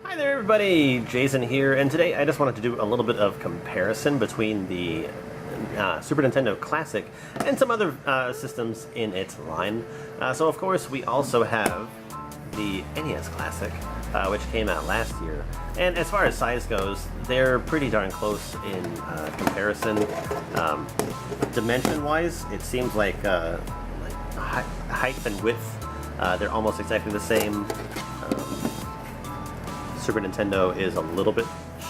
Hi there everybody, Jason here, and today I just wanted to do a little bit of comparison between the Super Nintendo Classic and some other systems in its line. So of course we also have the NES Classic, which came out last year. And as far as size goes, they're pretty darn close in comparison. Dimension-wise, it seems like height and width, they're almost exactly the same. Super Nintendo is a little bit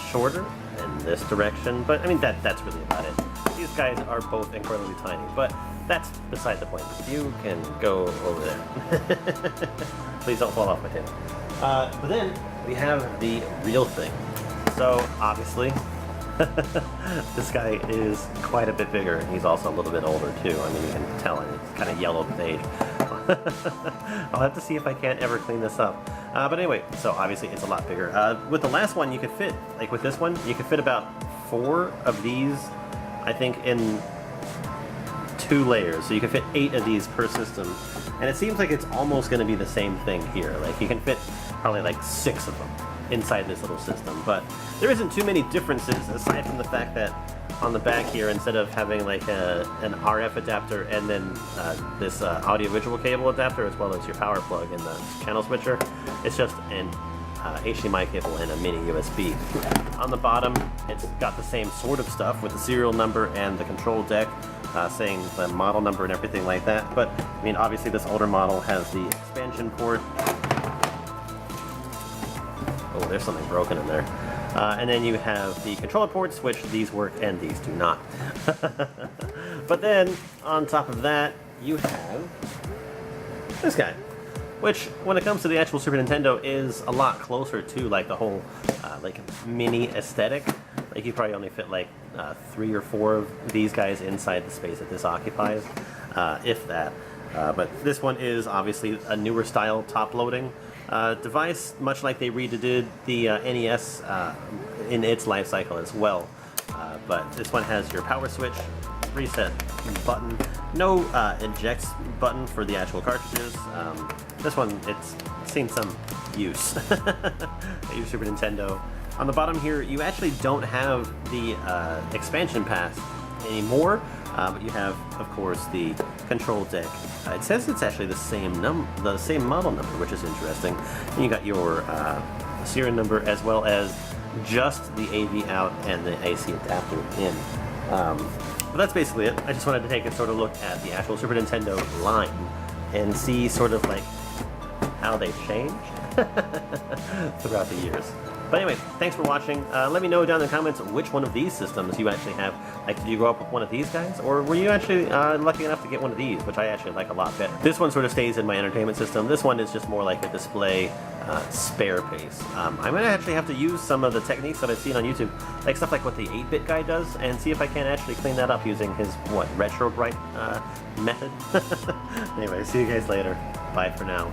shorter in this direction, but I mean that's really about it. These guys are both incredibly tiny, but that's beside the point. You can go over there. Please don't fall off my table. But then we have the real thing. So obviously, this guy is quite a bit bigger, and he's also a little bit older too. I mean, you can tell, and it's kind of yellowed with age. I'll have to see if I can't ever clean this up. But anyway, so obviously it's a lot bigger. With the last one, you could fit, like with this one, you could fit about 4 of these, I think, in 2 layers. So you can fit 8 of these per system. And it seems like it's almost going to be the same thing here. Like you can fit probably like 6 of them inside this little system. But there isn't too many differences aside from the fact that on the back here, instead of having like an RF adapter and then this audio-visual cable adapter as well as your power plug and the channel switcher, it's just an HDMI cable and a mini USB. On the bottom, it's got the same sort of stuff with the serial number and the control deck, saying the model number and everything like that. But I mean, obviously this older model has the expansion port. Oh, there's something broken in there. And then you have the controller ports, which these work and these do not. But then, on top of that, you have this guy, which, when it comes to the actual Super Nintendo, is a lot closer to like the whole like mini aesthetic. Like you probably only fit like 3 or 4 of these guys inside the space that this occupies, if that. But this one is obviously a newer style top-loading device, much like they redid the NES in its life cycle as well. But this one has your power switch, reset button, no eject button for the actual cartridges. This one, it's seen some use at your Super Nintendo. On the bottom here, you actually don't have the expansion pass anymore, but you have, of course, the control deck. It says it's actually the same model number, which is interesting. And you got your serial number as well as just the AV out and the AC adapter in. But that's basically it. I just wanted to take a sort of look at the actual Super Nintendo line and see sort of like how they've changed throughout the years. But anyway, thanks for watching. Let me know down in the comments which one of these systems you actually have. Like, did you grow up with one of these guys? Or were you actually lucky enough to get one of these, which I actually like a lot better. This one sort of stays in my entertainment system. This one is just more like a display spare piece. I'm going to actually have to use some of the techniques that I've seen on YouTube, like stuff like what the 8-bit guy does, and see if I can actually clean that up using his, retro bright method. Anyway, see you guys later. Bye for now.